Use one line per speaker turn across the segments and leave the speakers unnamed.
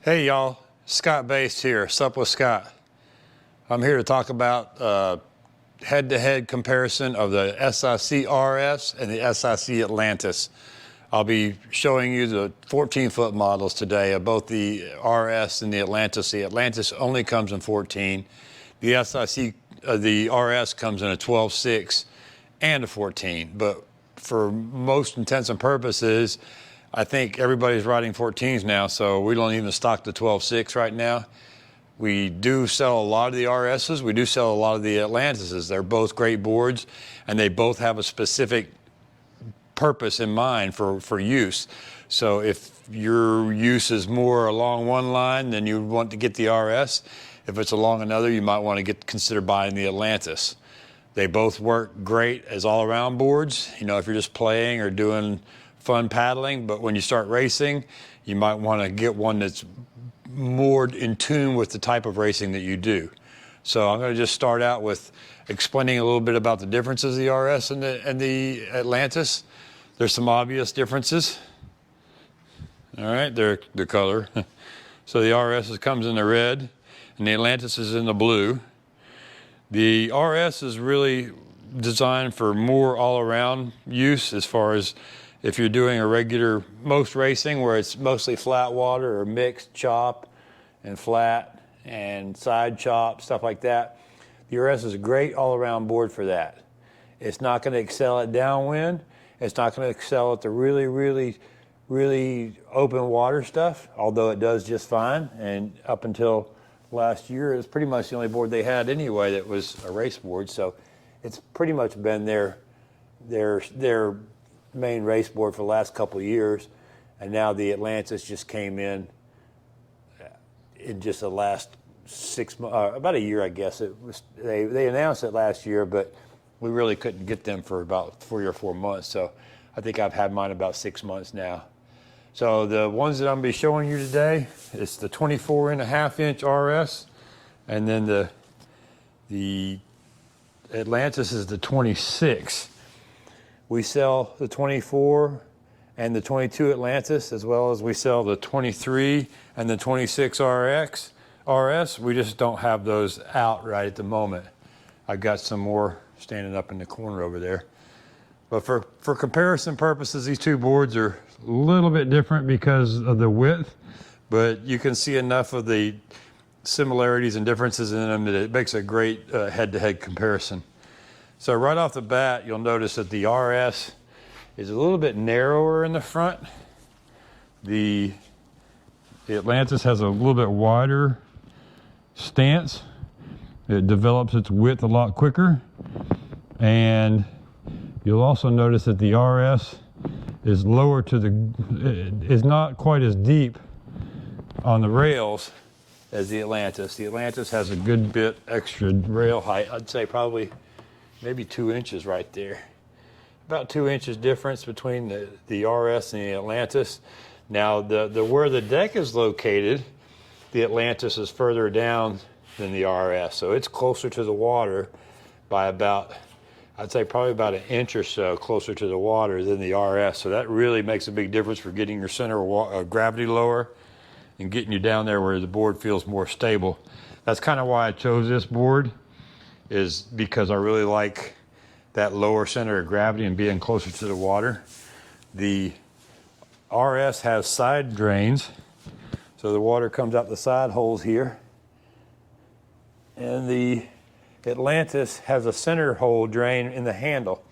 Hey y'all, Scott Bass here, Sup with Scott. I'm here to talk about head-to-head comparison of the SIC RS and the SIC Atlantis. I'll be showing you the 14-foot models today of both the RS and the Atlantis. The Atlantis only comes in 14. The the RS comes in a 12.6 and a 14. But for most intents and purposes, I think everybody's riding 14s now, so we don't even stock the 12.6 right now. We do sell a lot of the RSs. We do sell a lot of the Atlantises. They're both great boards, and they both have a specific purpose in mind for use. So if your use is more along one line, then you want to get the RS. If it's along another, you might want to consider buying the Atlantis. They both work great as all-around boards. You know, if you're just playing or doing fun paddling, but when you start racing, you might want to get one that's more in tune with the type of racing that you do. So I'm going to just start out with explaining a little bit about the differences of the RS and the Atlantis. There's some obvious differences. All right, they're the color. So the RS comes in the red, and the Atlantis is in the blue. The RS is really designed for more all-around use, as far as if you're doing a regular, most racing where it's mostly flat water or mixed chop and flat and side chop, stuff like that. The RS is a great all-around board for that. It's not going to excel at downwind. It's not going to excel at the really open water stuff, although it does just fine. And up until last year, it was pretty much the only board they had anyway that was a race board. So it's pretty much been their main race board for the last couple of years. And now the Atlantis just came in just the last 6 months, about a year, I guess. It was they announced it last year, but we really couldn't get them for about 3 or 4 months. So I think I've had mine about 6 months now. So the ones that I'm going to be showing you today, it's the 24.5-inch RS, and then the Atlantis is the 26. We sell the 24 and the 22 Atlantis, as well as we sell the 23 and the 26 RS. We just don't have those out right at the moment. I've got some more standing up in the corner over there. But for comparison purposes, these two boards are a little bit different because of the width, but you can see enough of the similarities and differences in them that it makes a great head-to-head comparison. So right off the bat, you'll notice that the RS is a little bit narrower in the front. The Atlantis has a little bit wider stance. It develops its width a lot quicker. And you'll also notice that the RS is lower is not quite as deep on the rails as the Atlantis. The Atlantis has a good bit extra rail height. I'd say probably maybe 2 inches right there. About 2 inches difference between the RS and the Atlantis. Now, where the deck is located, the Atlantis is further down than the RS. So it's closer to the water by about, I'd say probably about 1 inch or so closer to the water than the RS. So that really makes a big difference for getting your center of gravity lower and getting you down there where the board feels more stable. That's kind of why I chose this board, is because I really like that lower center of gravity and being closer to the water. The RS has side drains, so the water comes out the side holes here. And the Atlantis has a center hole drain in the handle.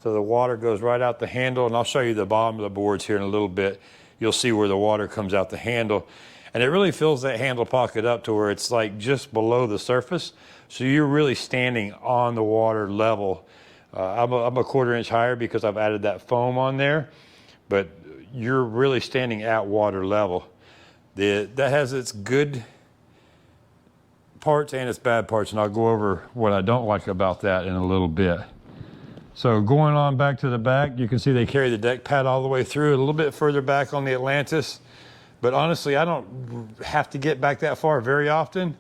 So the water goes right out the handle, and I'll show you the bottom of the boards here in a little bit. You'll see where the water comes out the handle. And it really fills that handle pocket up to where it's like just below the surface. So you're really standing on the water level. I'm a 1/4 inch higher because I've added that foam on there, but you're really standing at water level. That has its good parts and its bad parts, and I'll go over what I don't like about that in a little bit. So going on back to the back, you can see they carry the deck pad all the way through, a little bit further back on the Atlantis. But honestly, I don't have to get back that far very often.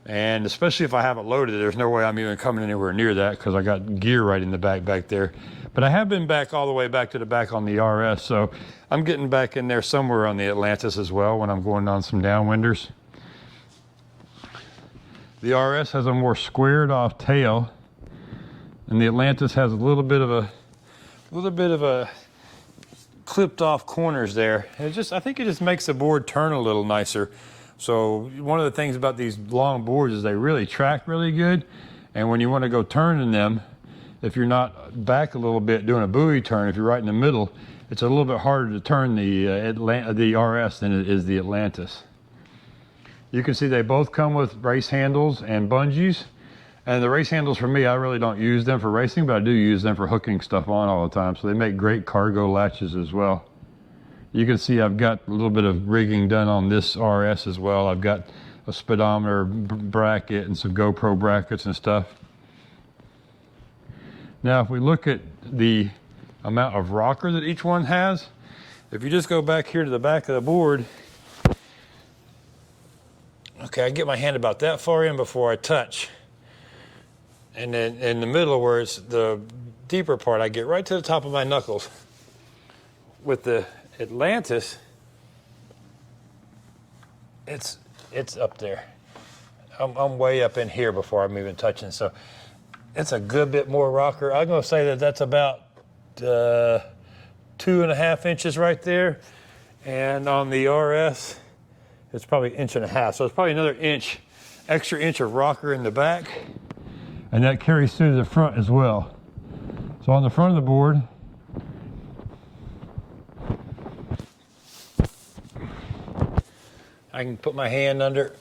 And especially if I have it loaded, there's no way I'm even coming anywhere near that because I got gear right in the back there. But I have been back all the way back to the back on the RS, so I'm getting back in there somewhere on the Atlantis as well when I'm going on some downwinders. The RS has a more squared off tail, and the Atlantis has a little bit of a clipped off corners there. I think it just makes the board turn a little nicer. So one of the things about these long boards is they really track really good, and when you want to go turning them, if you're not back a little bit doing a buoy turn, if you're right in the middle, it's a little bit harder to turn the RS than it is the Atlantis. You can see they both come with race handles and bungees. And the race handles for me, I really don't use them for racing, but I do use them for hooking stuff on all the time. So they make great cargo latches as well. You can see I've got a little bit of rigging done on this RS as well. I've got a speedometer bracket and some GoPro brackets and stuff. Now, if we look at the amount of rocker that each one has, if you just go back here to the back of the board, okay, I get my hand about that far in before I touch. And then in the middle where it's the deeper part, I get right to the top of my knuckles. With the Atlantis, it's up there. I'm way up in here before I'm even touching, so it's a good bit more rocker. I'm going to say that that's about 2.5 inches right there. And on the RS, it's probably 1.5 inches. So it's probably another extra inch of rocker in the back. And that carries through the front as well. So on the front of the board, I can put my hand under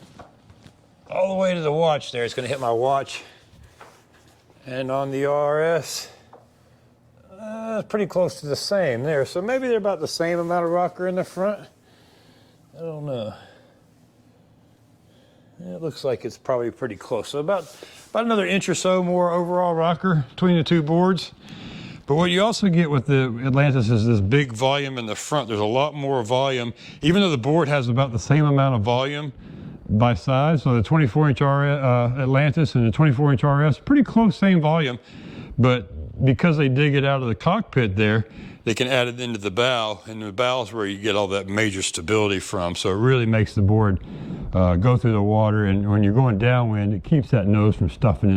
all the way to the watch there. It's going to hit my watch. And on the RS, pretty close to the same there. So maybe they're about the same amount of rocker in the front. I don't know. It looks like it's probably pretty close. So about another inch or so more overall rocker between the two boards. But what you also get with the Atlantis is this big volume in the front. There's a lot more volume, even though the board has about the same amount of volume by size. So the 24-inch Atlantis and the 24-inch RS, pretty close, same volume. But because they dig it out of the cockpit there, they can add it into the bow, and the bow is where you get all that major stability from. So it really makes the board go through the water, and when you're going downwind, it keeps that nose from stuffing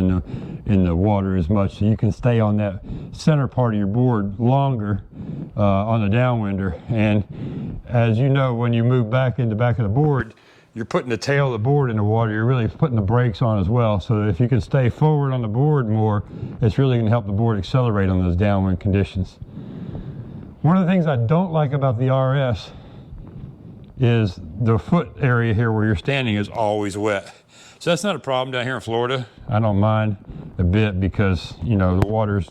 in the water as much, so you can stay on that center part of your board longer on the downwinder. And as you know, when you move back in the back of the board, you're putting the tail of the board in the water. You're really putting the brakes on as well. So if you can stay forward on the board more, it's really going to help the board accelerate on those downwind conditions. One of the things I don't like about the RS is the foot area here where you're standing is always wet. So that's not a problem down here in Florida. I don't mind a bit because, you know, the water's,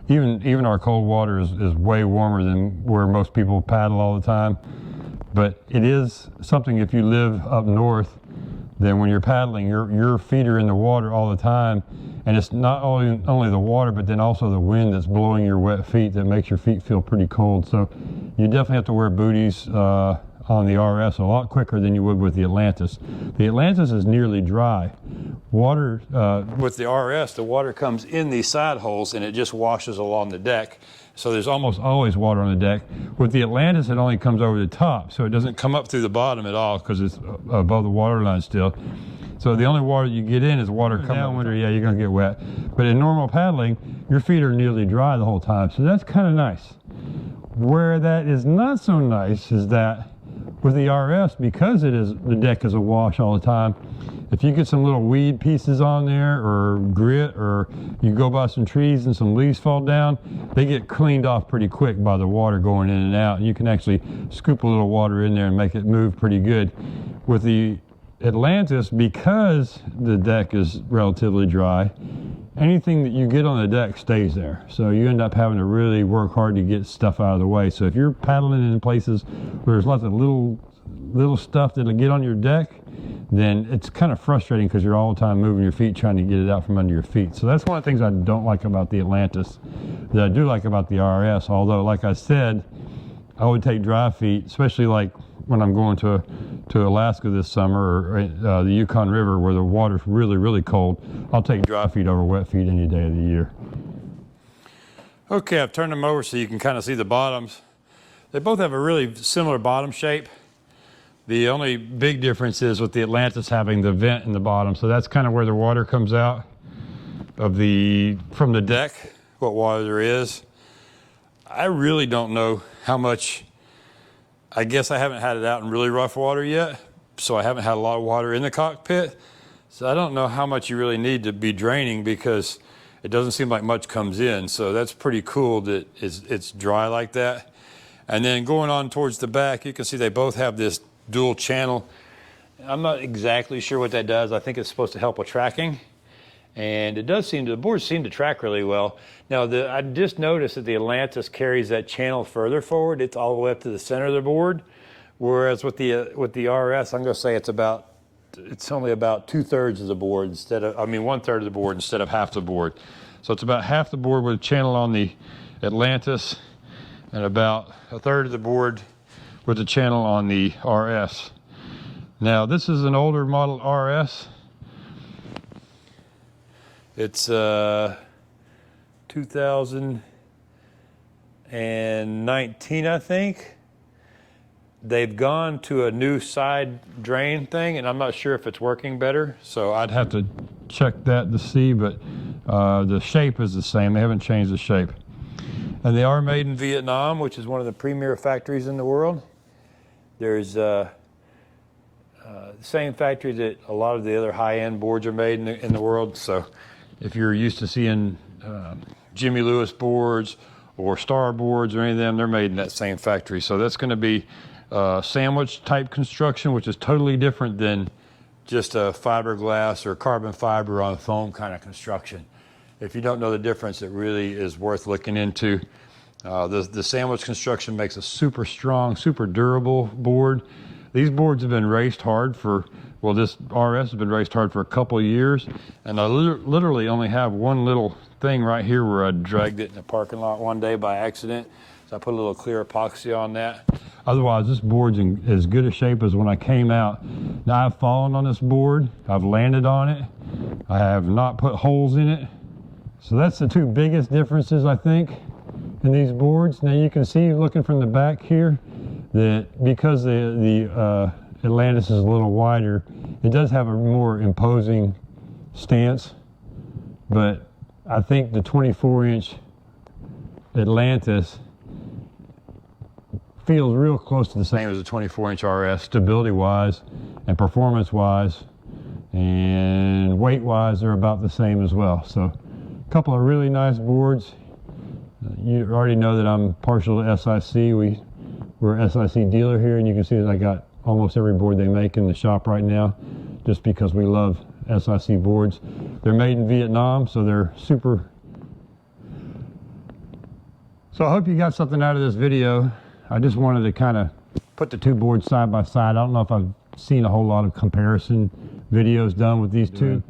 even our cold water is way warmer than where most people paddle all the time. But it is something, if you live up north, then when you're paddling, your feet are in the water all the time. And it's not only the water, but then also the wind that's blowing your wet feet that makes your feet feel pretty cold. So you definitely have to wear booties on the RS a lot quicker than you would with the Atlantis. The Atlantis is nearly dry. Water, with the RS, the water comes in these side holes and it just washes along the deck. So there's almost always water on the deck. With the Atlantis, it only comes over the top, so it doesn't come up through the bottom at all because it's above the water line still. So the only water you get in is water coming down winter. Yeah, you're gonna get wet. But in normal paddling, your feet are nearly dry the whole time, so that's kind of nice. Where that is not so nice is that with the RS, because the deck is awash all the time, if you get some little weed pieces on there or grit, or you go by some trees and some leaves fall down, they get cleaned off pretty quick by the water going in and out. And you can actually scoop a little water in there and make it move pretty good. With the Atlantis, because the deck is relatively dry, anything that you get on the deck stays there. So you end up having to really work hard to get stuff out of the way. So if you're paddling in places where there's lots of little stuff that'll get on your deck, then it's kind of frustrating because you're all the time moving your feet trying to get it out from under your feet. So that's one of the things I don't like about the Atlantis that I do like about the RS. Although, like I said, I would take dry feet, especially like
when I'm going to Alaska this summer, or the Yukon River, where the water's really, really cold, I'll take dry feed over wet feed any day of the year.
Okay, I've turned them over so you can kind of see the bottoms. They both have a really similar bottom shape. The only big difference is with the Atlantis having the vent in the bottom, so that's kind of where the water comes out from the deck, what water there is. I really don't know how much. I guess I haven't had it out in really rough water yet, so I haven't had a lot of water in the cockpit. So I don't know how much you really need to be draining, because it doesn't seem like much comes in. So that's pretty cool that it's dry like that. And then going on towards the back, you can see they both have this dual channel. I'm not exactly sure what that does. I think it's supposed to help with tracking. And it does seem to, the boards seem to track really well. Now, I just noticed that the Atlantis carries that channel further forward. It's all the way up to the center of the board. Whereas with the RS, I'm going to say it's only about 2/3 of the board instead of, 1/3 of the board instead of half the board. So it's about half the board with a channel on the Atlantis, and about 1/3 of the board with a channel on the RS. Now, this is an older model RS. It's 2019, I think. They've gone to a new side drain thing, and I'm not sure if it's working better. So I'd have to check that to see, but the shape is the same. They haven't changed the shape. And they are made in Vietnam, which is one of the premier factories in the world. There's the same factory that a lot of the other high-end boards are made in the world. So if you're used to seeing Jimmy Lewis boards or Star boards or any of them, they're made in that same factory. So that's going to be sandwich type construction, which is totally different than just a fiberglass or carbon fiber on foam kind of construction. If you don't know the difference, it really is worth looking into. The sandwich construction makes a super strong, super durable board. These boards have been raced hard for, well, this RS has been raced hard for a couple of years, and I literally only have one little thing right here where I dragged it in the parking lot one day by accident. So I put a little clear epoxy on that. Otherwise, this board's in as good a shape as when I came out. Now, I've fallen on this board. I've landed on it. I have not put holes in it. So that's the two biggest differences, I think, in these boards. Now, you can see, looking from the back here, that because the Atlantis is a little wider, it does have a more imposing stance. But I think the 24-inch Atlantis feels real close to the same as the 24-inch RS, stability-wise and performance-wise, and weight-wise, they're about the same as well. So a couple of really nice boards. You already know that I'm partial to SIC. We're an SIC dealer here, and you can see that I got almost every board they make in the shop right now, just because we love SIC boards. They're made in Vietnam, so they're super. So I hope you got something out of this video. I just wanted to kind of put the two boards side by side. I don't know if I've seen a whole lot of comparison videos done with these two.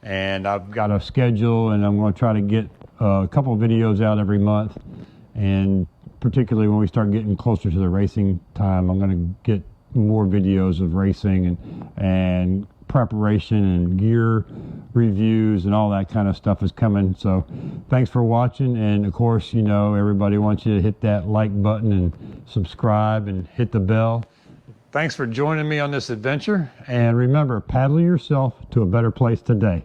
And I've got a schedule, and I'm going to try to get a couple of videos out every month. And particularly when we start getting closer to the racing time, I'm going to get more videos of racing and preparation and gear reviews and all that kind of stuff is coming. So thanks for watching, and of course, you know, everybody wants you to hit that like button and subscribe and hit the bell. Thanks for joining me on this adventure, and remember, paddle yourself to a better place today.